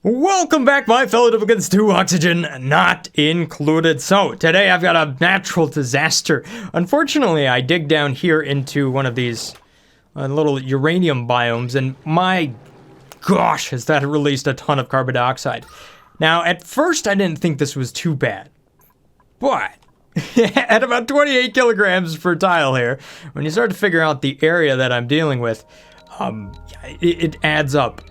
Welcome back, my fellow duplicants, to Oxygen Not Included. So, today I've got a natural disaster. Unfortunately, I dig down here into one of these little uranium biomes, and my gosh, has that released a ton of carbon dioxide. Now, at first, I didn't think this was too bad. But, at about 28 kilograms per tile here, when you start to figure out the area that I'm dealing with, it adds up.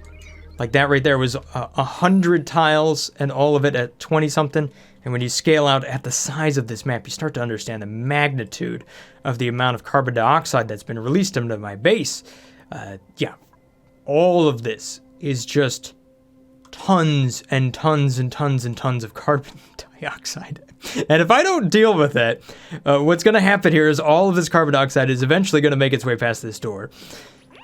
Like that right there was 100 tiles and all of it at 20 something. And when you scale out at the size of this map, you start to understand the magnitude of the amount of carbon dioxide that's been released into my base. Yeah, all of this is just tons and tons and tons and tons of carbon dioxide. And if I don't deal with it, what's going to happen here is all of this carbon dioxide is eventually going to make its way past this door,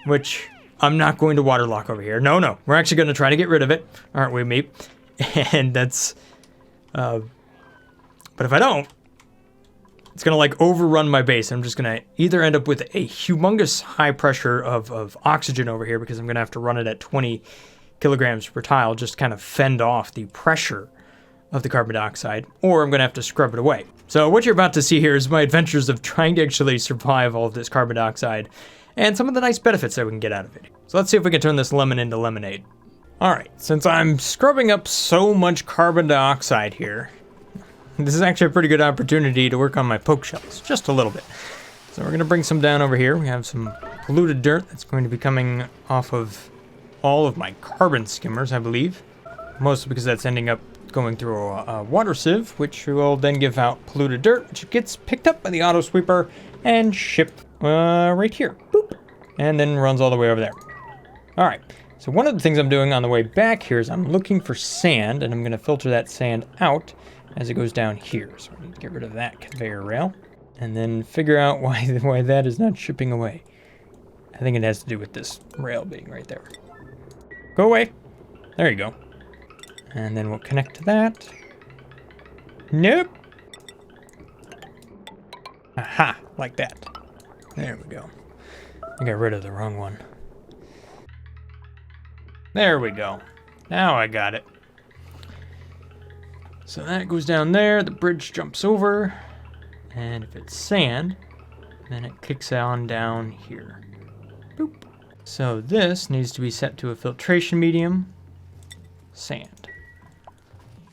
which I'm not going to waterlock over here. No, we're actually going to try to get rid of it, aren't we, Meep? And that's, but if I don't, it's going to like overrun my base. I'm just going to either end up with a humongous high pressure of oxygen over here because I'm going to have to run it at 20 kilograms per tile, just kind of fend off the pressure of the carbon dioxide, or I'm going to have to scrub it away. So what you're about to see here is my adventures of trying to actually survive all of this carbon dioxide and some of the nice benefits that we can get out of it. So let's see if we can turn this lemon into lemonade. Alright, since I'm scrubbing up so much carbon dioxide here, this is actually a pretty good opportunity to work on my poke shells, just a little bit. So we're going to bring some down over here. We have some polluted dirt that's going to be coming off of all of my carbon skimmers, I believe. Mostly because that's ending up going through a water sieve, which will then give out polluted dirt, which gets picked up by the auto sweeper and shipped right here. Boop. And then runs all the way over there. Alright, so one of the things I'm doing on the way back here is I'm looking for sand, and I'm going to filter that sand out as it goes down here. So I need to get rid of that conveyor rail, and then figure out why that is not shipping away. I think it has to do with this rail being right there. Go away. There you go. And then we'll connect to that. Nope. Aha, like that. There we go. I got rid of the wrong one. There we go. Now I got it. So that goes down there, the bridge jumps over, and if it's sand, then it kicks on down here. Boop. So this needs to be set to a filtration medium, sand.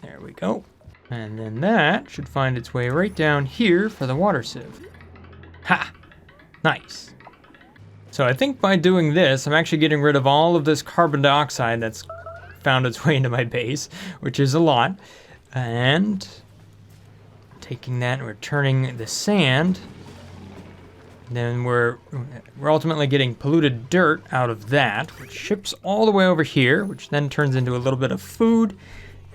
There we go. And then that should find its way right down here for the water sieve. Ha! Nice. So I think by doing this, I'm actually getting rid of all of this carbon dioxide that's found its way into my base, which is a lot. And taking that and returning the sand, then we're ultimately getting polluted dirt out of that, which ships all the way over here, which then turns into a little bit of food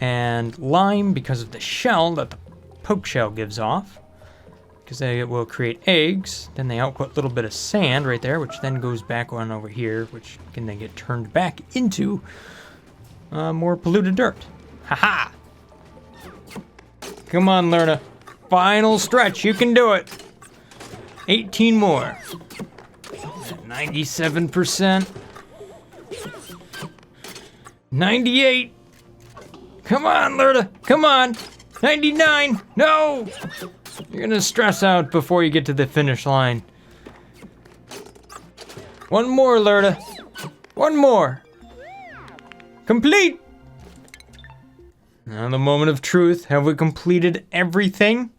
and lime because of the shell that the poke shell gives off. Because they will create eggs, then they output a little bit of sand right there, which then goes back on over here, which can then get turned back into more polluted dirt. Haha! Come on, Lerna. Final stretch, you can do it. 18 more. 97%. 98. Come on, Lerna. Come on. 99. No! You're gonna stress out before you get to the finish line. One more, Lerda. One more. Complete! Now the moment of truth. Have we completed everything?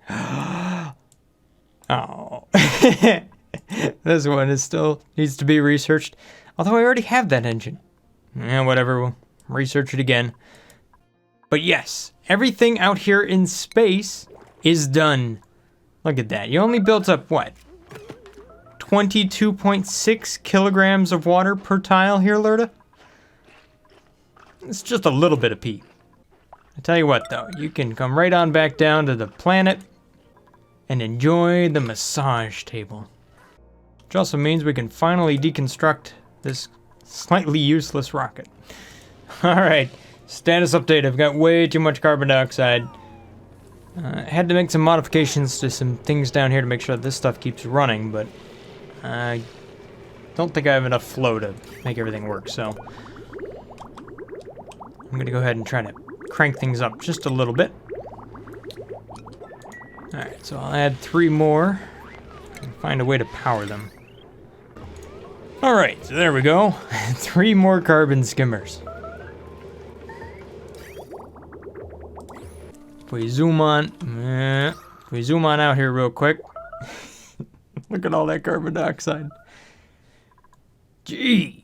Oh. This one is still needs to be researched. Although I already have that engine. Yeah, whatever, we'll research it again. But yes, everything out here in space is done. Look at that. You only built up, what? 22.6 kilograms of water per tile here, Lerda? It's just a little bit of pee. I tell you what, though. You can come right on back down to the planet and enjoy the massage table. Which also means we can finally deconstruct this slightly useless rocket. Alright, status update. I've got way too much carbon dioxide. Had to make some modifications to some things down here to make sure that this stuff keeps running, but I don't think I have enough flow to make everything work, so I'm gonna go ahead and try to crank things up just a little bit. Alright, so I'll add 3 more and find a way to power them. Alright, so there we go. 3 more carbon skimmers. If we zoom on out here real quick. Look at all that carbon dioxide. Gee.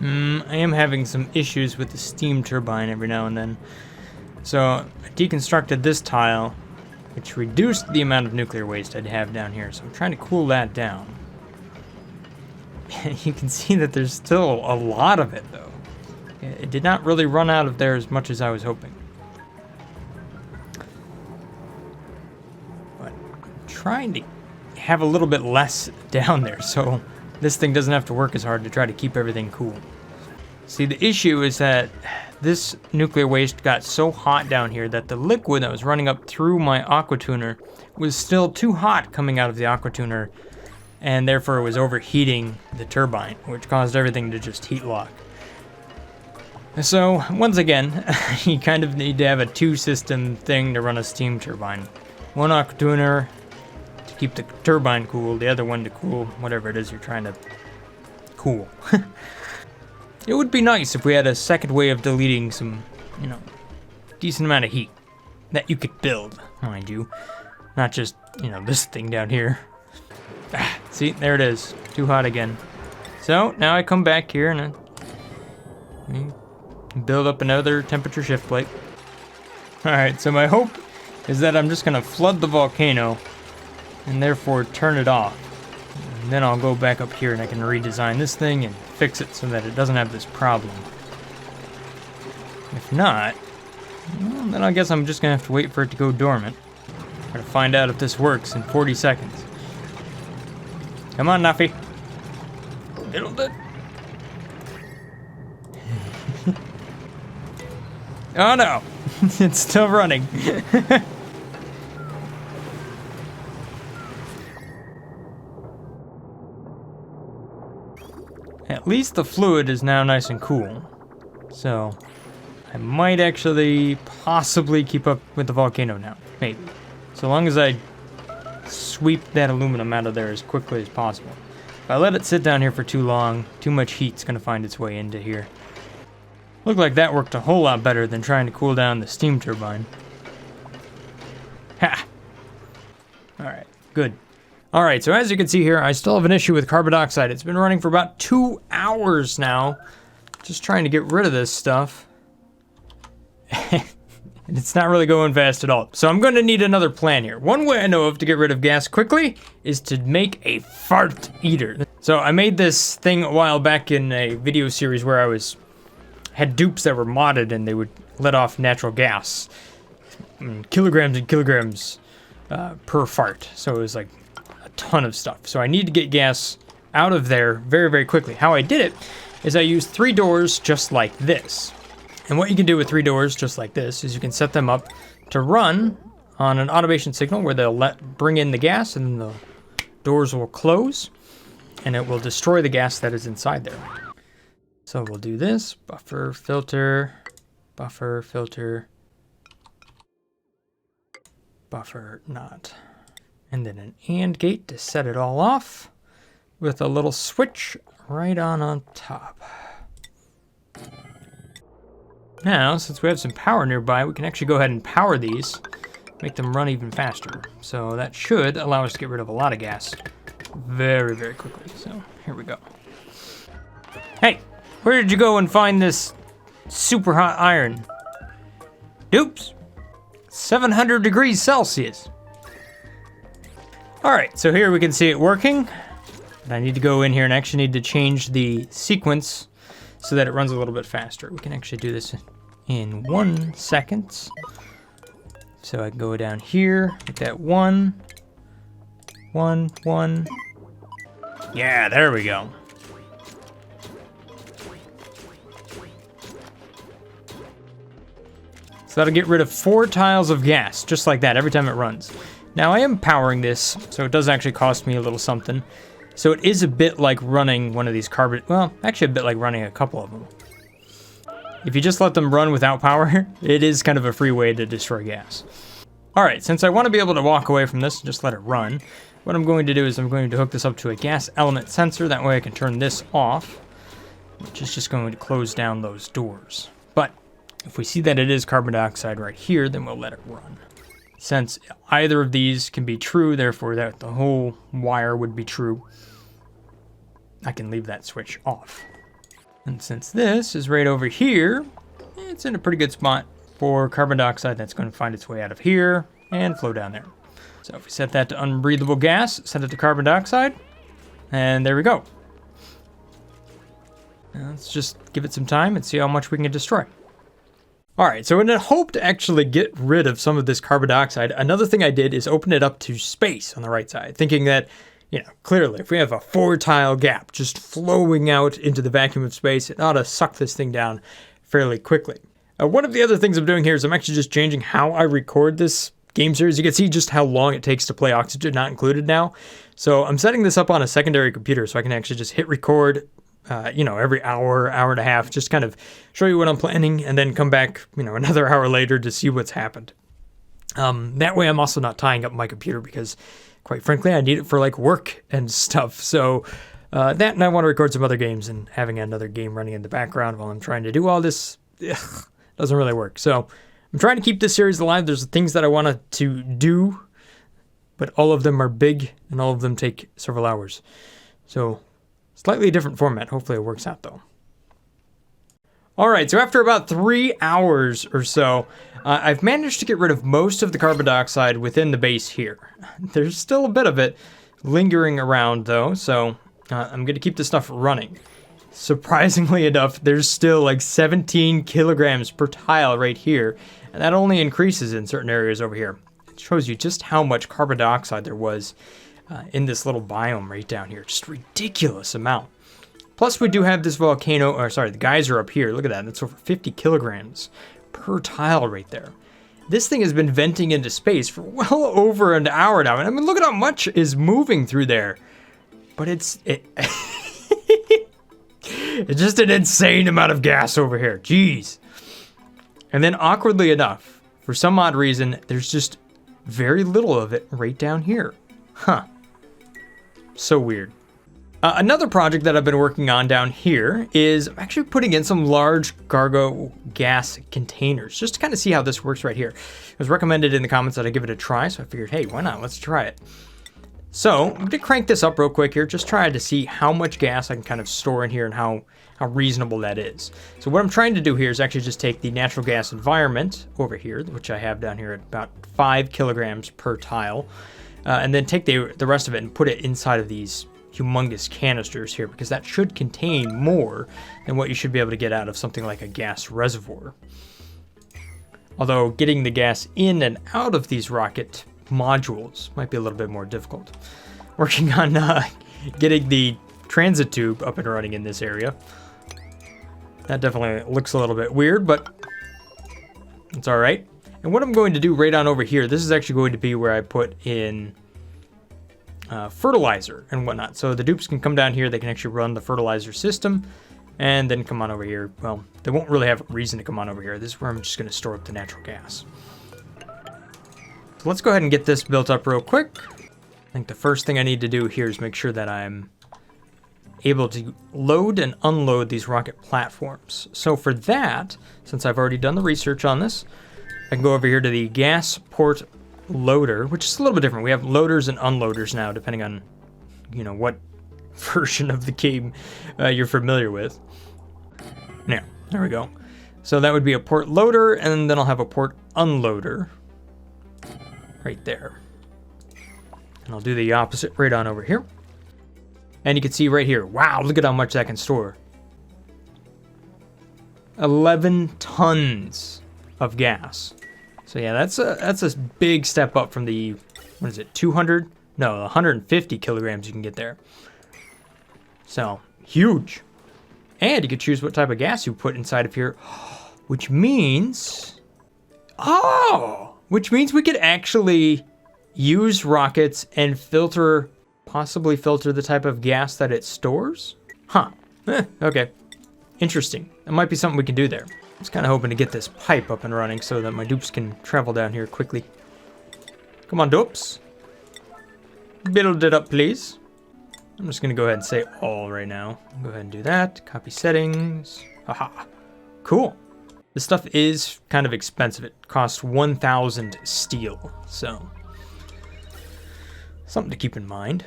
I am having some issues with the steam turbine every now and then. So I deconstructed this tile, which reduced the amount of nuclear waste I'd have down here. So I'm trying to cool that down. You can see that there's still a lot of it though. It did not really run out of there as much as I was hoping. But I'm trying to have a little bit less down there so this thing doesn't have to work as hard to try to keep everything cool. See, the issue is that this nuclear waste got so hot down here that the liquid that was running up through my aqua tuner was still too hot coming out of the aqua tuner, and therefore it was overheating the turbine, which caused everything to just heat lock. So, once again, you kind of need to have a 2-system thing to run a steam turbine. One aqua tuner to keep the turbine cool, the other one to cool whatever it is you're trying to cool. It would be nice if we had a second way of deleting some, decent amount of heat that you could build, mind you. Not just, this thing down here. See, there it is. Too hot again. So, now I come back here and I build up another temperature shift plate. Alright, so my hope is that I'm just going to flood the volcano and therefore turn it off. And then I'll go back up here and I can redesign this thing and fix it so that it doesn't have this problem. If not, well, then I guess I'm just gonna have to wait for it to go dormant. Try to find out if this works in 40 seconds. Come on, Nuffy. It'll do. Oh no, it's still running. At least the fluid is now nice and cool. So, I might actually possibly keep up with the volcano now. Maybe. So long as I sweep that aluminum out of there as quickly as possible. If I let it sit down here for too long, too much heat's going to find its way into here. Looked like that worked a whole lot better than trying to cool down the steam turbine. Ha! Alright, good. Alright, so as you can see here, I still have an issue with carbon dioxide. It's been running for about 2 hours now. Just trying to get rid of this stuff. And it's not really going fast at all. So I'm going to need another plan here. One way I know of to get rid of gas quickly is to make a fart eater. So I made this thing a while back in a video series where I had dupes that were modded and they would let off natural gas. Kilograms and kilograms per fart. So it was like ton of stuff. So I need to get gas out of there very, very quickly. How I did it is I used 3 doors just like this. And what you can do with 3 doors just like this is you can set them up to run on an automation signal where they'll bring in the gas and the doors will close and it will destroy the gas that is inside there. So we'll do this, buffer, filter, buffer, not. And then an AND gate to set it all off with a little switch right on top. Now, since we have some power nearby, we can actually go ahead and power these, make them run even faster. So that should allow us to get rid of a lot of gas very, very quickly. So here we go. Hey, where did you go and find this super hot iron? Oops, 700 degrees Celsius. Alright, so here we can see it working. But I need to go in here and actually need to change the sequence so that it runs a little bit faster. We can actually do this in 1 second. So I go down here, hit that 1, 1, 1. Yeah, there we go. So that'll get rid of 4 tiles of gas, just like that, every time it runs. Now I am powering this, so it does actually cost me a little something. So it is a bit like running one of these carbon, well, actually a bit like running a couple of them. if you just let them run without power, it is kind of a free way to destroy gas. All right, since I want to be able to walk away from this and just let it run, what I'm going to do is I'm going to hook this up to a gas element sensor. That way I can turn this off, which is just going to close down those doors. But if we see that it is carbon dioxide right here, then we'll let it run. Since either of these can be true, therefore that the whole wire would be true, I can leave that switch off. And since this is right over here, it's in a pretty good spot for carbon dioxide that's going to find its way out of here and flow down there. So if we set that to unbreathable gas, set it to carbon dioxide, and there we go. Now let's just give it some time and see how much we can destroy. All right, so in a hope to actually get rid of some of this carbon dioxide, another thing I did is open it up to space on the right side, thinking that, clearly if we have a 4-tile gap just flowing out into the vacuum of space, it ought to suck this thing down fairly quickly. One of the other things I'm doing here is I'm actually just changing how I record this game series. You can see just how long it takes to play Oxygen Not Included now. So I'm setting this up on a secondary computer so I can actually just hit record, every hour, hour and a half, just kind of show you what I'm planning and then come back, another hour later to see what's happened. That way I'm also not tying up my computer because, quite frankly, I need it for like work and stuff. So that, and I want to record some other games, and having another game running in the background while I'm trying to do all this doesn't really work. So I'm trying to keep this series alive. There's things that I wanted to do, but all of them are big and all of them take several hours. So slightly different format. Hopefully it works out though. All right, so after about 3 hours or so, I've managed to get rid of most of the carbon dioxide within the base here. There's still a bit of it lingering around though, so I'm going to keep this stuff running. Surprisingly enough, there's still like 17 kilograms per tile right here, and that only increases in certain areas over here. It shows you just how much carbon dioxide there was in this little biome right down here. Just ridiculous amount. Plus, we do have this the geyser up here. Look at that. That's over 50 kilograms per tile right there. This thing has been venting into space for well over an hour now. And I mean, look at how much is moving through there. But it's just an insane amount of gas over here. Jeez. And then awkwardly enough, for some odd reason, there's just very little of it right down here. Huh. So weird. Another project that I've been working on down here is actually putting in some large cargo gas containers, just to kind of see how this works right here. It was recommended in the comments that I give it a try, so I figured, hey, why not? Let's try it. So I'm going to crank this up real quick here, just try to see how much gas I can kind of store in here and how reasonable that is. So what I'm trying to do here is actually just take the natural gas environment over here, which I have down here at about 5 kilograms per tile, and then take the rest of it and put it inside of these humongous canisters here, because that should contain more than what you should be able to get out of something like a gas reservoir. Although getting the gas in and out of these rocket modules might be a little bit more difficult. Working on getting the transit tube up and running in this area. That definitely looks a little bit weird, but it's all right. And what I'm going to do right on over here, this is actually going to be where I put in fertilizer and whatnot. So the dupes can come down here, they can actually run the fertilizer system, and then come on over here. Well, they won't really have a reason to come on over here. This is where I'm just going to store up the natural gas. So let's go ahead and get this built up real quick. I think the first thing I need to do here is make sure that I'm able to load and unload these rocket platforms. So for that, since I've already done the research on this, I can go over here to the gas port loader, which is a little bit different. We have loaders and unloaders now, depending on, what version of the game you're familiar with. Now, there we go. So that would be a port loader, and then I'll have a port unloader right there. And I'll do the opposite right on over here. And you can see right here, wow, look at how much that can store. 11 tons of gas. So yeah, that's a big step up from the, 200? No, 150 kilograms you can get there. So, huge. And you can choose what type of gas you put inside of here, which means we could actually use rockets and possibly filter the type of gas that it stores? Huh. Okay. Interesting. That might be something we can do there. I was kind of hoping to get this pipe up and running so that my dupes can travel down here quickly. Come on, dupes. Build it up, please. I'm just going to go ahead and say all right now. Go ahead and do that. Copy settings. Haha. Cool. This stuff is kind of expensive. It costs 1,000 steel, so something to keep in mind.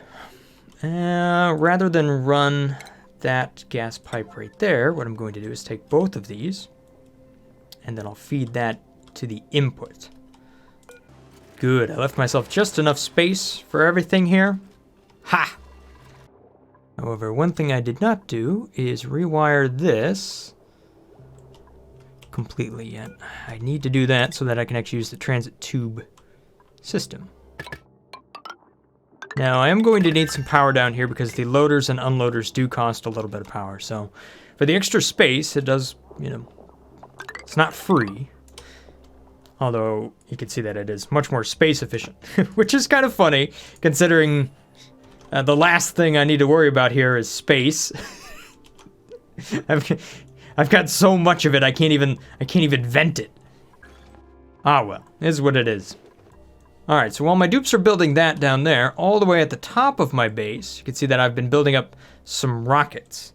Rather than run that gas pipe right there, what I'm going to do is take both of these, and then I'll feed that to the input. Good, I left myself just enough space for everything here. Ha! However, one thing I did not do is rewire this completely yet. I need to do that so that I can actually use the transit tube system. Now, I am going to need some power down here because the loaders and unloaders do cost a little bit of power. So, for the extra space, it does, you know, it's not free. Although, you can see that it is much more space efficient, which is kind of funny considering the last thing I need to worry about here is space. I've got so much of it, I can't even vent it. Ah well, this is what it is. Alright, so while my dupes are building that down there, all the way at the top of my base, you can see that I've been building up some rockets.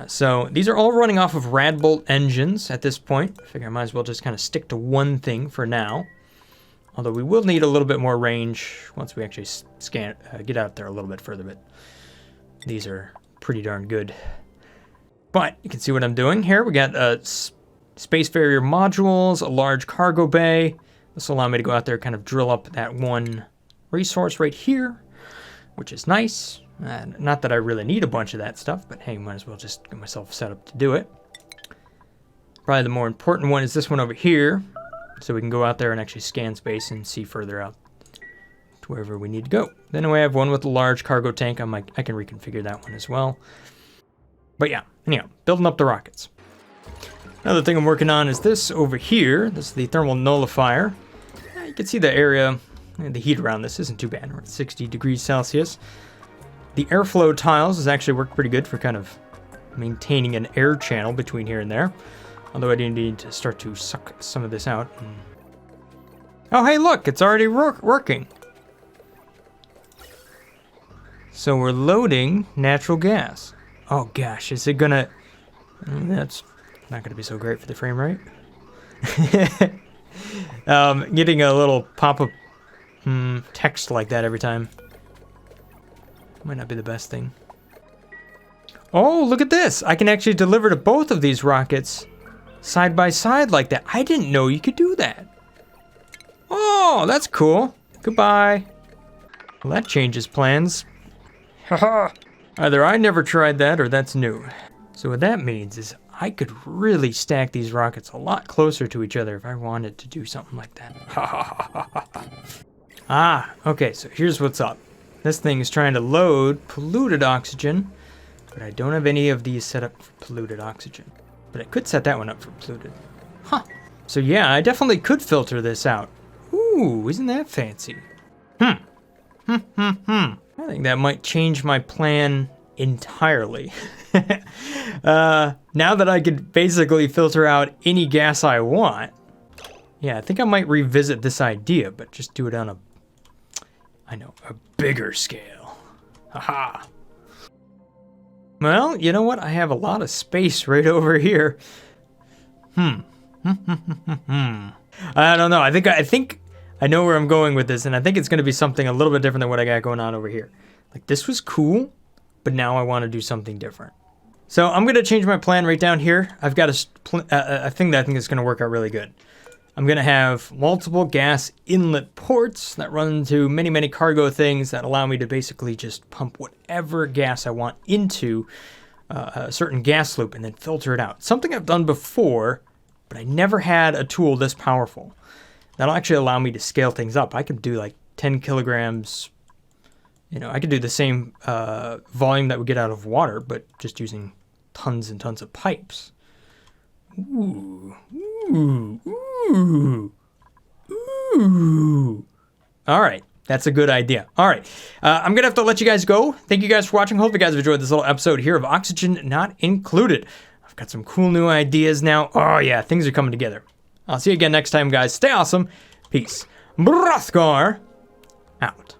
So these are all running off of Radbolt engines at this point. I figure I might as well just kind of stick to one thing for now. Although we will need a little bit more range once we actually get out there a little bit further, but these are pretty darn good. But you can see what I'm doing here. We got spacefarer modules, a large cargo bay. This will allow me to go out there and kind of drill up that one resource right here, which is nice. Not that I really need a bunch of that stuff, but hey, might as well just get myself set up to do it. Probably the more important one is this one over here, so we can go out there and actually scan space and see further out to wherever we need to go. Then we have one with a large cargo tank. I can reconfigure that one as well. But yeah, anyhow, building up the rockets. Another thing I'm working on is this over here. This is the thermal nullifier. You can see the area, the heat around this isn't too bad. We're at 60 degrees Celsius. The airflow tiles has actually worked pretty good for kind of maintaining an air channel between here and there. Although I do need to start to suck some of this out. Oh, hey, look, it's already working. So we're loading natural gas. Oh gosh, is it gonna... That's not gonna be so great for the frame rate. Getting a little pop-up text like that every time might not be the best thing. Oh, look at this! I can actually deliver to both of these rockets side by side like that. I didn't know you could do that. Oh, that's cool. Goodbye. Well, that changes plans. Haha. Either I never tried that or that's new. So what that means is I could really stack these rockets a lot closer to each other if I wanted to do something like that. Ah, okay, so here's what's up. This thing is trying to load polluted oxygen, but I don't have any of these set up for polluted oxygen. But I could set that one up for polluted. Huh. So yeah, I definitely could filter this out. Ooh, isn't that fancy? I think that might change my plan entirely. Now that I could basically filter out any gas I want, yeah, I think I might revisit this idea, but just do it on a bigger scale. Haha. Well, you know what? I have a lot of space right over here. I don't know. I think I know where I'm going with this, and I think it's going to be something a little bit different than what I got going on over here. Like, this was cool, but now I want to do something different. So I'm going to change my plan right down here. I've got a thing that I think is going to work out really good. I'm going to have multiple gas inlet ports that run to many, many cargo things that allow me to basically just pump whatever gas I want into a certain gas loop and then filter it out. Something I've done before, but I never had a tool this powerful. That'll actually allow me to scale things up. I could do like 10 kilograms. You know, I could do the same volume that we get out of water, but just using tons and tons of pipes. Ooh, ooh, ooh, ooh. All right, that's a good idea. All right, I'm gonna have to let you guys go. Thank you guys for watching. Hope you guys have enjoyed this little episode here of Oxygen Not Included. I've got some cool new ideas now. Oh yeah, things are coming together. I'll see you again next time, guys. Stay awesome. Peace. Brothgar out.